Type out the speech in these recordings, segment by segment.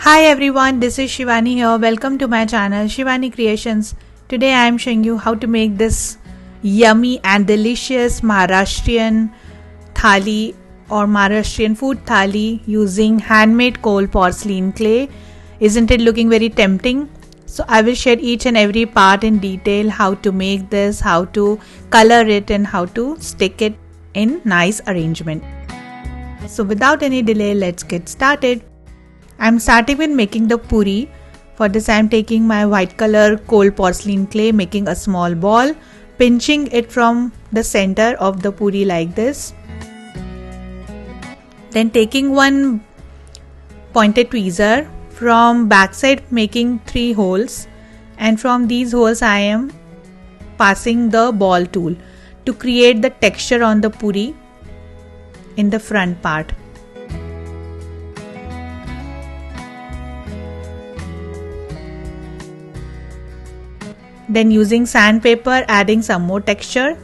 Hi everyone, this is Shivani here. Welcome to my channel Shivani Creations. Today I am showing you how to make this yummy and delicious Maharashtrian thali or Maharashtrian food thali using handmade coal porcelain clay. Isn't it looking very tempting? So I will share each and every part in detail, how to make this, how to color it and how to stick it in nice arrangement. So without any delay, let's get started. I'm starting with making the puri. For this I'm taking my white color cold porcelain clay, making a small ball, pinching it from the center of the puri like this. Then taking one pointed tweezer, from backside making 3 holes, and from these holes I am passing the ball tool to create the texture on the puri in the front part. Then using sandpaper, adding some more texture.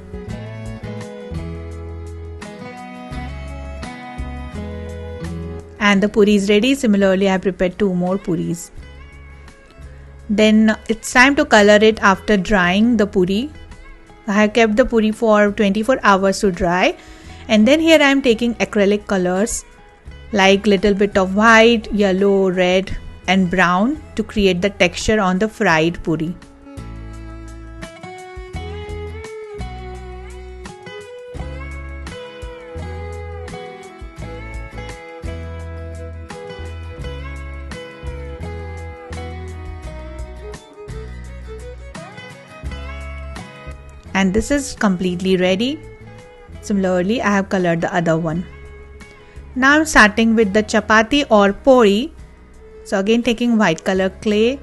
And the puri is ready. Similarly, I have prepared 2 more puris. Then it's time to color it after drying the puri. I have kept the puri for 24 hours to dry. And then here I am taking acrylic colors like little bit of white, yellow, red and brown to create the texture on the fried puri. And this is completely ready. Similarly, I have colored the other one. Now I'm starting with the chapati or puri. So again taking white color clay,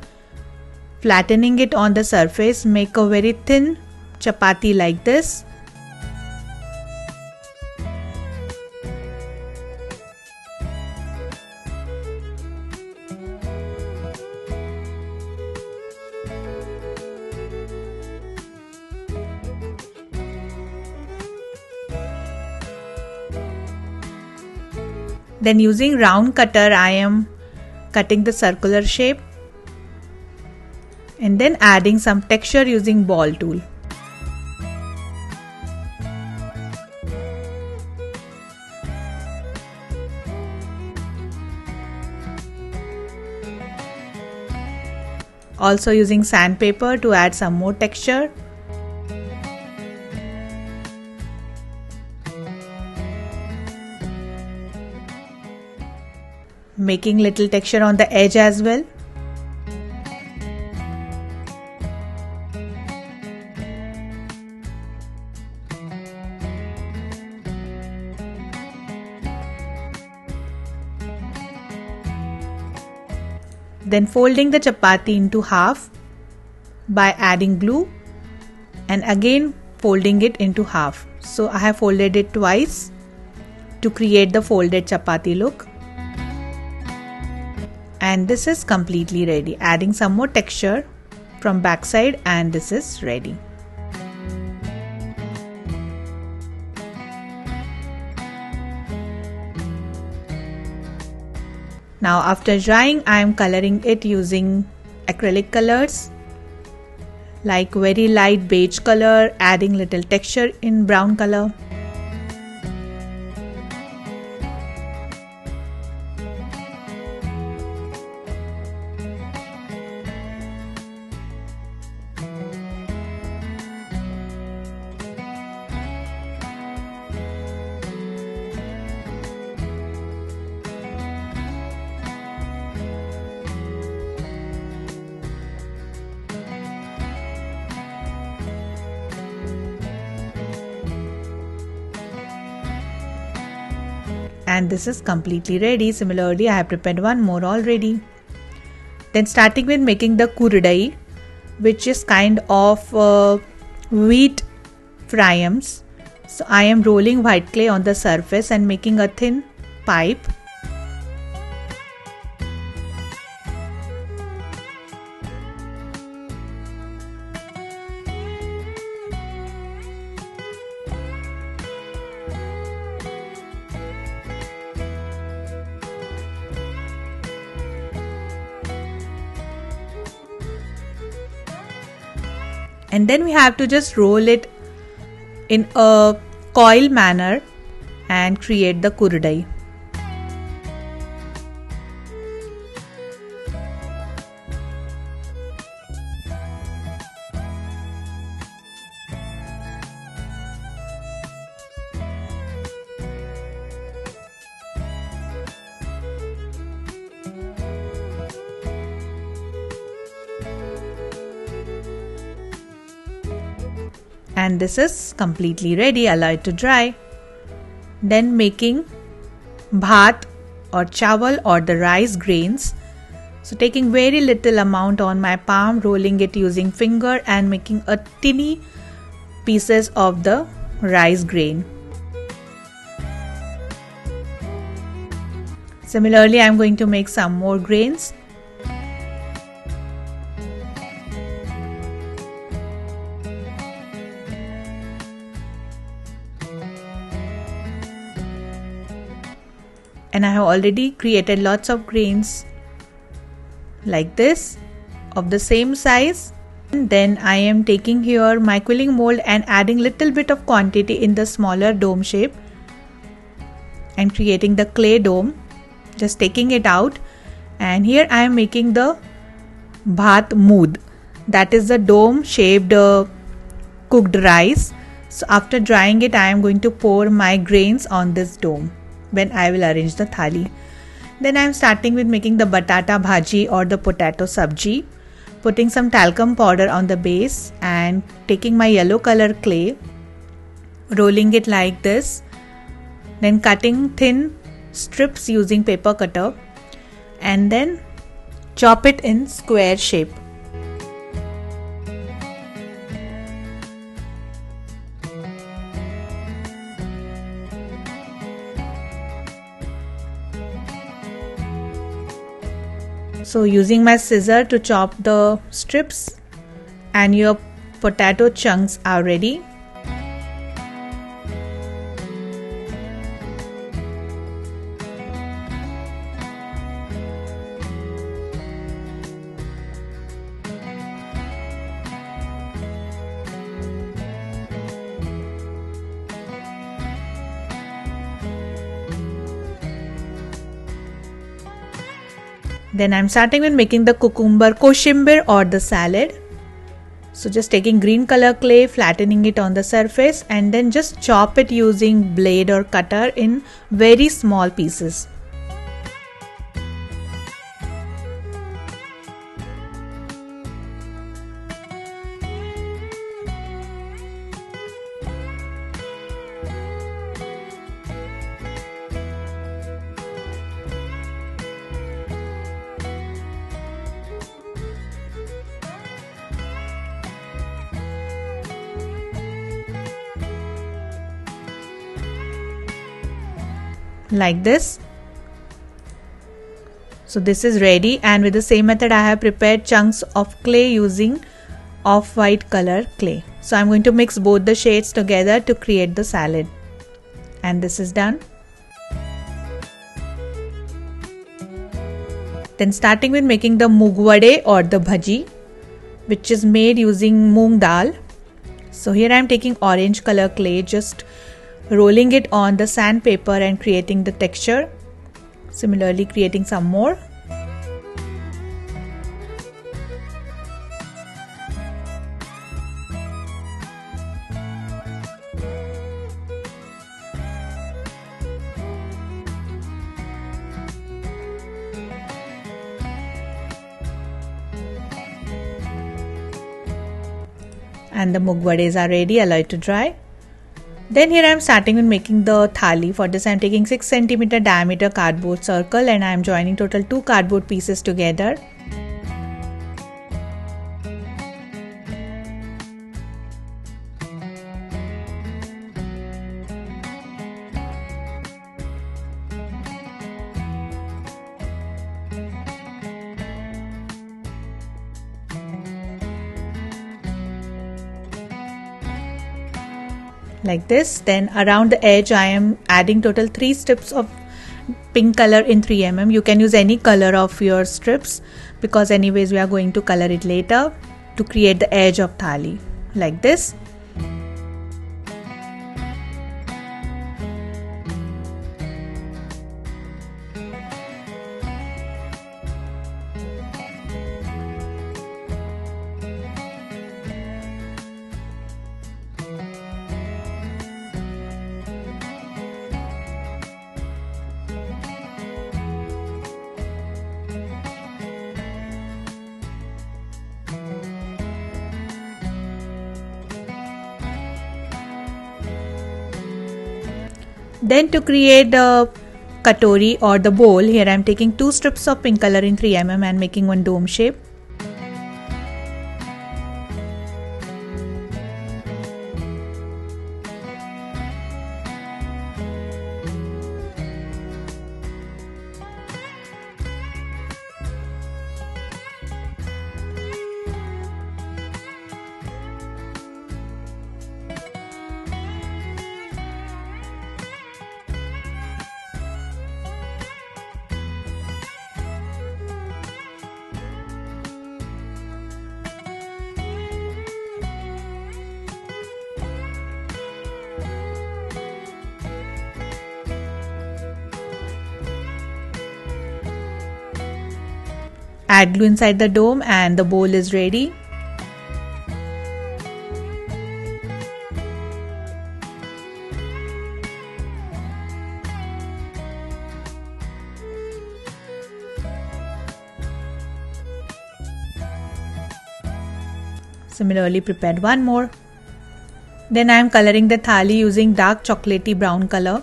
flattening it on the surface, make a very thin chapati like this. Then using round cutter I am cutting the circular shape and then adding some texture using ball tool. Also using sandpaper to add some more texture. Making little texture on the edge as well. Then folding the chapati into half by adding glue and again folding it into half. So I have folded it twice to create the folded chapati look. And this is completely ready. Adding some more texture from backside and this is ready. Now after drying I am coloring it using acrylic colors like very light beige color, adding little texture in brown color. And this is completely ready. Similarly, I have prepared one more already. Then starting with making the kuradai, which is kind of wheat friams. So I am rolling white clay on the surface and making a thin pipe. and then we have to just roll it in a coil manner and create the kurdai. And this is completely ready, allow it to dry. Then making bhat or chawal or the rice grains. So taking very little amount on my palm, rolling it using finger and making a tiny pieces of the rice grain. Similarly, I am going to make some more grains. And I have already created lots of grains like this of the same size. And then I am taking here my quilling mold and adding little bit of quantity in the smaller dome shape and creating the clay dome, just taking it out. And here I am making the bhat mould, that is the dome shaped cooked rice. So after drying it, I am going to pour my grains on this dome when I will arrange the thali. Then I am starting with making the batata bhaji or the potato sabji, putting some talcum powder on the base and taking my yellow color clay, rolling it like this, then cutting thin strips using paper cutter and then chop it in square shape. So using my scissor to chop the strips and your potato chunks are ready. Then I'm starting with making the koshimbir or the salad. So just taking green color clay, flattening it on the surface and then just chop it using blade or cutter in very small pieces. Like this. So this is ready, and with the same method I have prepared chunks of clay using off-white color clay. So I'm going to mix both the shades together to create the salad, and this is done. Then starting with making the moong vade or the bhaji, which is made using moong dal. So here I am taking orange color clay, just rolling it on the sandpaper and creating the texture. Similarly creating some more. And the moong vades are ready, allow it to dry. Then here I am starting with making the thali. For this I am taking 6 cm diameter cardboard circle and I am joining total 2 cardboard pieces together. Like this. Then around the edge I am adding total 3 strips of pink color in 3mm. You can use any color of your strips because anyways we are going to color it later to create the edge of thali. like this. Then to create the katori or the bowl, here I am taking 2 strips of pink color in 3mm and making one dome shape. Add glue inside the dome and the bowl is ready. Similarly, prepared one more. Then I am coloring the thali using dark chocolatey brown color.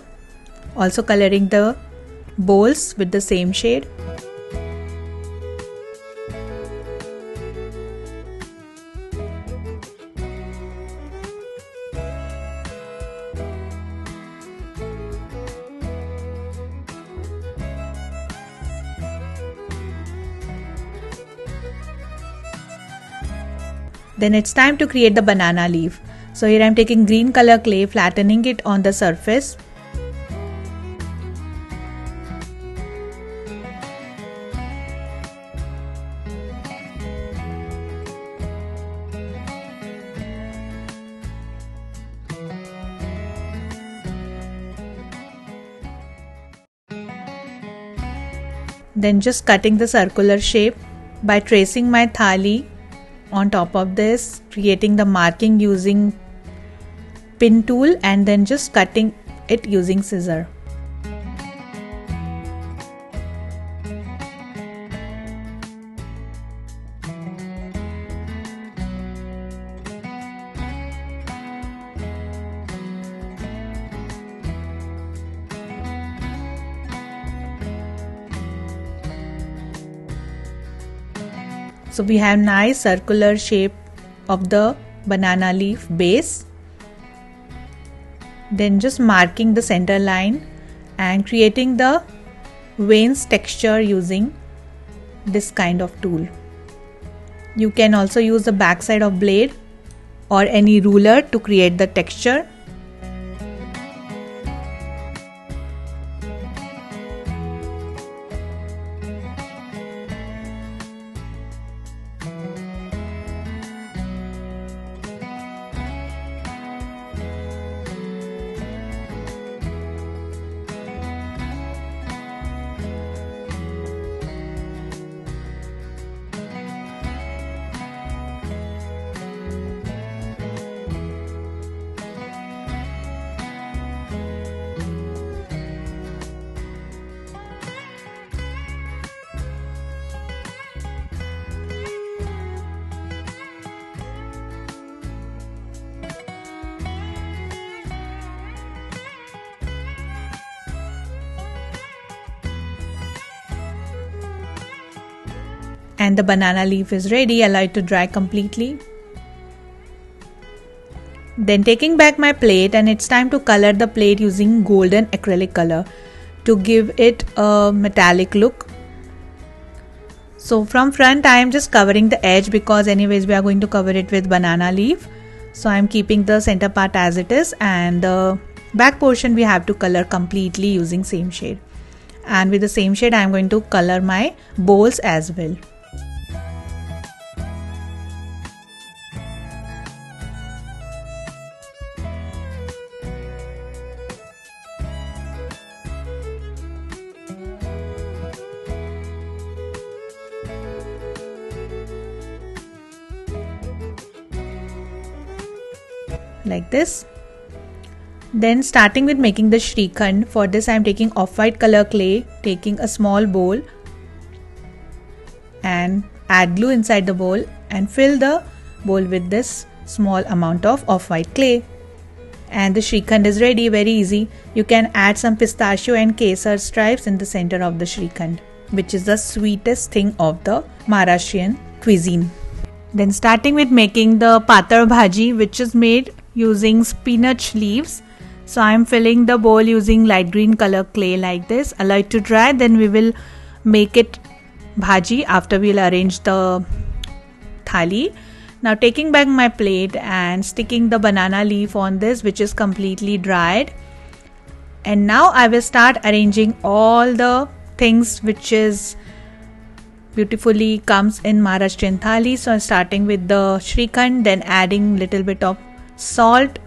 Also coloring the bowls with the same shade. Then it's time to create the banana leaf. So here I am taking green color clay, flattening it on the surface. Then just cutting the circular shape by tracing my thali on top of this, creating the marking using pin tool and then just cutting it using scissor. So we have nice circular shape of the banana leaf base. Then just marking the center line and creating the veins texture using this kind of tool. You can also use the back side of blade or any ruler to create the texture. And the banana leaf is ready. Allow it to dry completely. Then taking back my plate, and it's time to color the plate using golden acrylic color to give it a metallic look. So from front I am just covering the edge because anyways we are going to cover it with banana leaf. So I am keeping the center part as it is, and the back portion we have to color completely using same shade. And with the same shade I am going to color my bowls as well. like this. Then starting with making the Shrikhand, for this I am taking off-white color clay, taking a small bowl and add glue inside the bowl and fill the bowl with this small amount of off-white clay. And the Shrikhand is ready, very easy. You can add some pistachio and kesar stripes in the center of the Shrikhand, which is the sweetest thing of the Maharashtrian cuisine. Then starting with making the patar bhaji, which is made using spinach leaves. So I am filling the bowl using light green color clay like this. Allow it to dry, then we will make it bhaji after we'll arrange the thali. Now taking back my plate and sticking the banana leaf on this, which is completely dried. And now I will start arranging all the things which is beautifully comes in Maharashtrian thali. So I'm starting with the Shrikhand, then adding little bit of salt,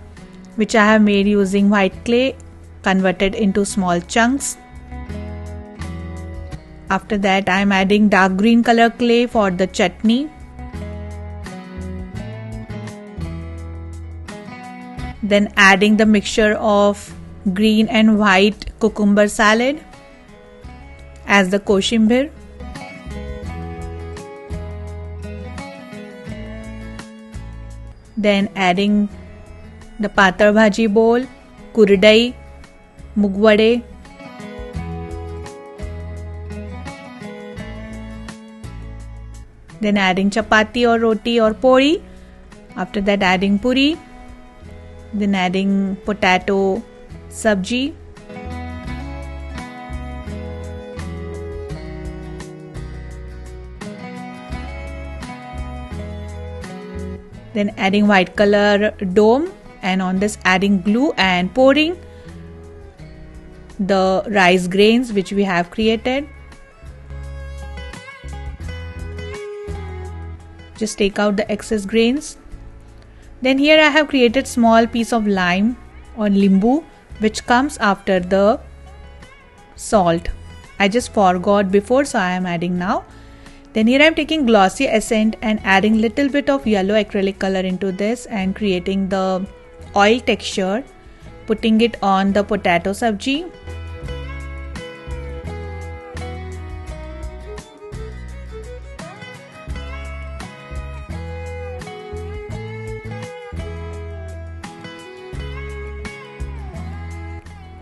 which I have made using white clay converted into small chunks. After that I am adding dark green color clay for the chutney. Then adding the mixture of green and white cucumber salad as the koshimbir. Then adding the patar bhaji bowl, kurdai, mugvade, then adding chapati or roti or puri. After that adding puri, then adding potato sabji, then adding white color dome, and on this adding glue and pouring the rice grains which we have created. Just take out the excess grains. Then here I have created small piece of lime or limbu, which comes after the salt. I just forgot before, so I am adding now. Then here I am taking Glossy Accent and adding little bit of yellow acrylic color into this and creating the oil texture, putting it on the potato sabji.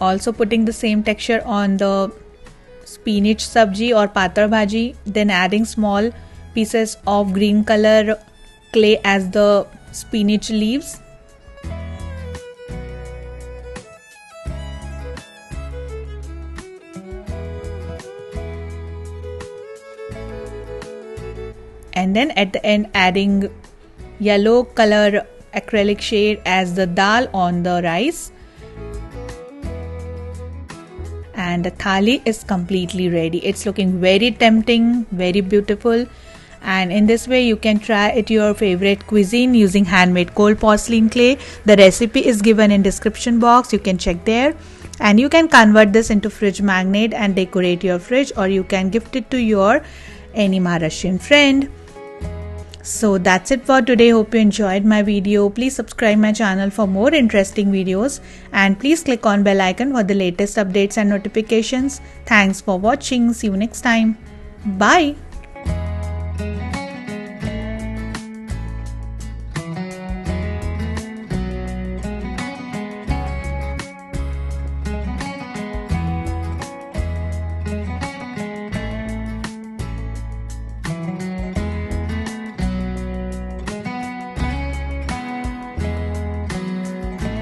Also putting the same texture on the spinach sabji or patar bhaji, then adding small pieces of green color clay as the spinach leaves. And then at the end adding yellow color acrylic shade as the dal on the rice. And the thali is completely ready. It's looking very tempting, very beautiful, and in this way you can try it your favorite cuisine using handmade cold porcelain clay. The recipe is given in description box, you can check there, and you can convert this into fridge magnet and decorate your fridge, or you can gift it to your any Maharashtrian friend. So that's it for today. Hope you enjoyed my video. Please subscribe my channel for more interesting videos, and please click on bell icon for the latest updates and notifications. Thanks for watching. See you next time. Bye.